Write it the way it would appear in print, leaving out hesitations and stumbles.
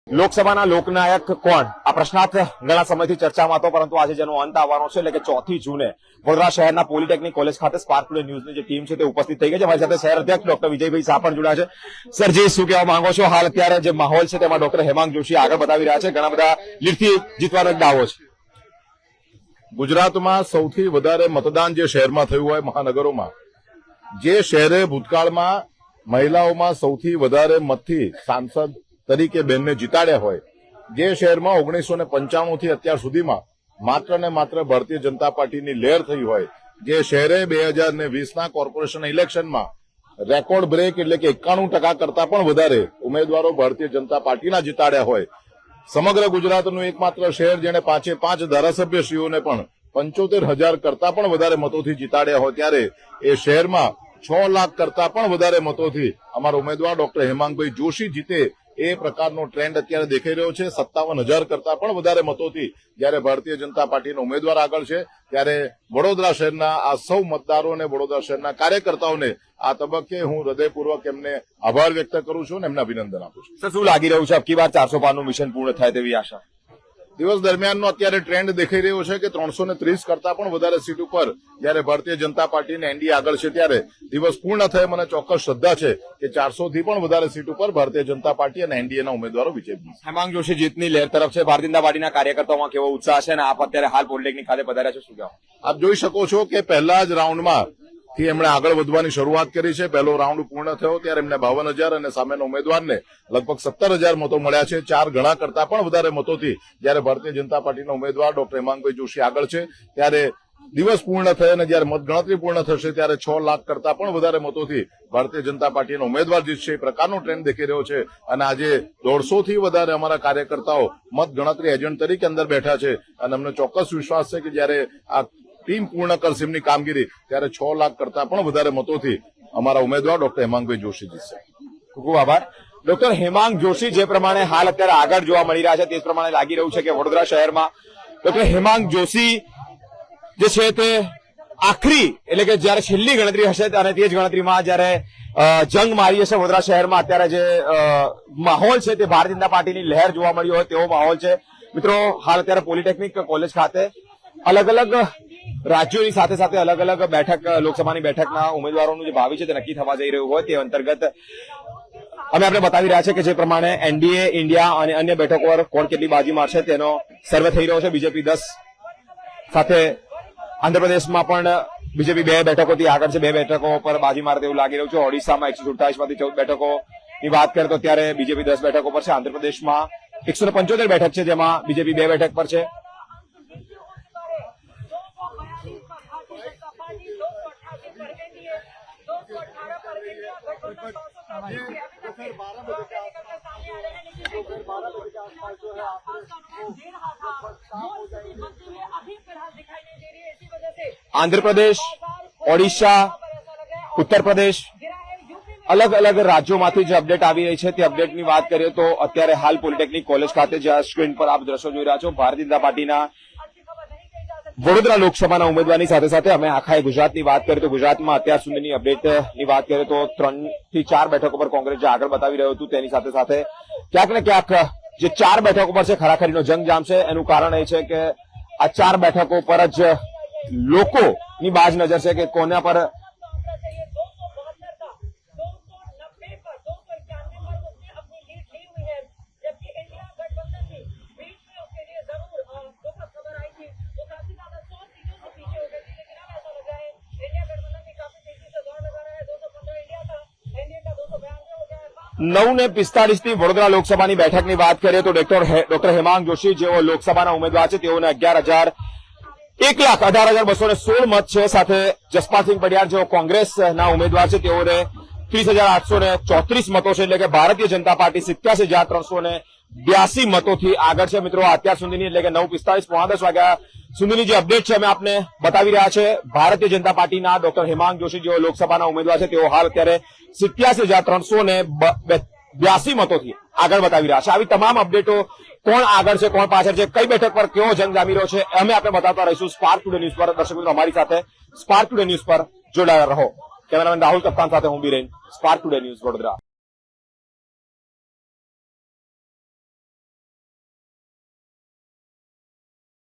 લોકસભાના લોકનાયક કોણ આ પ્રશ્નાર્થ ઘણા સમયથી ચર્ચામાં હતો, પરંતુ આજે જેનો અંત આવવાનો છે એટલે કે 4 જૂને વડોદરા શહેરના પોલિટેકનિક કોલેજ ખાતે સ્પાર્ક ટુડે ન્યૂઝની જે ટીમ છે તે ઉપસ્થિત થઈ ગઈ છે. મારી સાથે શહેર અધ્યક્ષ ડોક્ટર વિજયભાઈ શાહ પણ જોડાયા છે. સરજી, શું કહેવા માંગો છો? હાલ અત્યારે જે માહોલ છે તેમાં ડોક્ટર હેમાંગ જોશી આગળ બતાવી રહ્યા છે, ઘણા બધા લીડથી જીતવાનો એક દાવો છે. ગુજરાતમાં સૌથી વધારે મતદાન જે શહેરમાં થયું હોય મહાનગરોમાં, જે શહેરે ભૂતકાળમાં મહિલાઓમાં સૌથી વધારે મતથી સાંસદ તરીકે બેનને જીતાડ્યા હોય, જે શહેરમાં 1995 થી અત્યાર સુધીમાં માત્ર ને માત્ર ભારતીય જનતા પાર્ટીની લહેર થઈ હોય, જે શહેરે 2020ના કોર્પોરેશન ઇલેક્શનમાં રેકોર્ડ બ્રેક એટલે કે 91% કરતા પણ વધારે ઉમેદવારો ભારતીય જનતા પાર્ટીના જીતાડ્યા હોય, સમગ્ર ગુજરાતનું એકમાત્ર શહેર જેને 5 ધારાસભ્યશ્રીઓને પણ 75,000 કરતા પણ વધારે મતોથી જીતાડ્યા હોય, ત્યારે એ શહેરમાં 6 લાખ કરતા પણ વધારે મતોથી અમારા ઉમેદવાર ડોક્ટર હેમાંગભાઈ જોશી જીતે એ પ્રકારનો ટ્રેન્ડ અત્યારે દેખાઈ રહ્યો છે. 57,000 કરતા પણ વધારે મતોથી જયારે ભારતીય જનતા પાર્ટીનો ઉમેદવાર આગળ છે, ત્યારે વડોદરા શહેરના આ સૌ મતદારો અને વડોદરા શહેરના કાર્યકર્તાઓને આ તબક્કે હું હૃદયપૂર્વક એમને આભાર વ્યક્ત કરું છું અને એમને અભિનંદન આપું છું. સર, શું લાગી રહ્યું છે અબકી વાર 400 પારનું મિશન પૂર્ણ થાય તેવી આશા? દિવસ દરમિયાનનો અત્યારે ટ્રેન્ડ દેખાઈ રહ્યો છે કે 330 કરતા પણ વધારે સીટ ઉપર જયારે ભારતીય જનતા પાર્ટી અને એનડીએ આગળ છે, ત્યારે દિવસ પૂર્ણ થયે મને ચોક્કસ શ્રદ્ધા છે કે 400 થી પણ વધારે સીટ ઉપર ભારતીય જનતા પાર્ટી અને એનડીએના ઉમેદવારો વિજય બનશે. હેમાંગ જોશી જીતની લહેર તરફ છે. ભારતીય જનતા પાર્ટીના કાર્યકર્તાઓમાં કેવો ઉત્સાહ છે અને આપ અત્યારે હાલ પોલિટેકનિક ખાતે પધાર્યા છો, શું કહેવા? આપ જોઈ શકો છો કે પહેલા જ રાઉન્ડમાં થી એમણે આગળ વધવાની શરૂઆત કરી છે. પહેલો રાઉન્ડ પૂર્ણ થયો ત્યારે એમને 52,000 અને સામેના ઉમેદવારને લગભગ 17,000 મતો મળ્યા છે. 4 ગણા કરતા પણ વધારે મતોથી જયારે ભારતીય જનતા પાર્ટીના ઉમેદવાર ડોક્ટર હેમાંગભાઈ જોશી આગળ છે, ત્યારે દિવસ પૂર્ણ થયો અને જયારે મતગણતરી પૂર્ણ થશે ત્યારે 6 લાખ કરતા પણ વધારે મતોથી ભારતીય જનતા પાર્ટીનો ઉમેદવાર જીતશે. એ પ્રકારનો ટ્રેન્ડ દેખાઈ રહ્યો છે અને આજે 150 થી વધારે અમારા કાર્યકર્તાઓ મતગણતરી એજન્ટ તરીકે અંદર બેઠા છે અને અમને ચોક્કસ વિશ્વાસ છે કે જયારે આ ટીમ પૂર્ણ કરશે એમની કામગીરી, ત્યારે 6 લાખ કરતા પણ વધારે મતોથી અમારા ઉમેદવાર ડોક્ટર હેમાંગભાઈ જોશી જીતશે. ખૂબ આભાર. ડોક્ટર હેમાંગ જોશી જે પ્રમાણે હાલ અત્યારે આગળ જોવા મળી રહ્યા છે તે પ્રમાણે લાગી રહ્યું છે કે વડોદરા શહેરમાં ડોક્ટર હેમાંગ જોશી જે છે તે આખરી એટલે કે જયારે છેલ્લી ગણતરી હશે અને તે જ ગણતરીમાં જયારે જંગ મારી હશે વડોદરા શહેરમાં, અત્યારે જે માહોલ છે તે ભારતીય જનતા પાર્ટીની લહેર જોવા મળી હોય તેવો માહોલ છે. મિત્રો, હાલ અત્યારે પોલિટેકનિક કોલેજ ખાતે અલગ અલગ રાજ્યોની સાથે સાથે અલગ અલગ બેઠક લોકસભાની બેઠકના ઉમેદવારોનું જે ભાવિ છે તે નક્કી થવા જઈ રહ્યું હોય તે અંતર્ગત અમે આપણે બતાવી રહ્યા છે કે જે પ્રમાણે એનડીએ, ઇન્ડિયા અને અન્ય બેઠકો પર કોણ કેટલી બાજી મારશે તેનો સર્વે થઈ રહ્યો છે. બીજેપી 10 સાથે આંધ્રપ્રદેશમાં પણ બીજેપી 2 બેઠકોથી આગળ છે. 2 બેઠકો પર બાજી મારે તેવું લાગી રહ્યું છે. ઓડિશામાં 147 માંથી 14 બેઠકોની વાત કરીએ તો ત્યારે બીજેપી 10 બેઠકો પર છે. આંધ્રપ્રદેશમાં 175 બેઠક છે, જેમાં બીજેપી 2 બેઠક પર છે. આંધ્રપ્રદેશ, ઓડિશા, ઉત્તર પ્રદેશ અલગ અલગ રાજ્યોમાંથી જે અપડેટ આવી રહી છે તે અપડેટની વાત કરીએ તો અત્યારે હાલ પોલિટેકનિક કોલેજ ખાતે જે સ્ક્રીન પર આપ દ્રશ્યો જોઈ રહ્યા છો, ભારતીય જનતા પાર્ટીના વડોદરા લોકસભાના ઉમેદવારની સાથે સાથે અમે આખા ગુજરાતની વાત કરીએ તો ગુજરાતમાં અત્યાર સુધીની અપડેટની વાત કરીએ તો 3 થી 4 બેઠકો પર કોંગ્રેસ જે આગળ બતાવી રહ્યું હતું તેની સાથે સાથે ક્યાંક ને ક્યાંક જે 4 બેઠકો પર છે ખરાખરીનો જંગ જામશે. એનું કારણ એ છે કે આ 4 બેઠકો પર જ લોકોની બાજ નજર છે કે કોના પર ને 45 ની વડોદરા લોકસભાની બેઠકની વાત કરીએ તો ડોક્ટર હેમાંગ જોશી જેઓ લોકસભાના ઉમેદવાર છે તેઓને 1,18,216 મત છે. સાથે જસપાલસિંહ પડિયાર જેઓ કોંગ્રેસના ઉમેદવાર છે તેઓને 30,834 મતો છે, એટલે કે ભારતીય જનતા પાર્ટી 87,382 મતોથી આગળ છે. મિત્રો, અત્યાર સુધીની એટલે કે 9:45 પોણા 10 વાગ્યા સુધીની જે અપડેટ છે અમે આપને બતાવી રહ્યા છે. ભારતીય જનતા પાર્ટીના ડોક્ટર હેમાંગ જોશી જેઓ લોકસભાના ઉમેદવાર છે તેઓ હાલ અત્યારે 87,382 મતોથી આગળ બતાવી રહ્યા છે. આવી તમામ અપડેટો કોણ આગળ છે, કોણ પાછળ છે, કઈ બેઠક પર કેવો જંગ જામી રહ્યો છે અમે આપણે બતાવતા રહીશું સ્પાર્ક ટુડે ન્યૂઝ પર. દર્શક મિત્રો, અમારી સાથે સ્પાર્ક ટુડે ન્યૂઝ પર જોડાયેલા રહો. કેમેરામેન રાહુલ કપ્તાન સાથે હું Biren, spark today news Vadodara.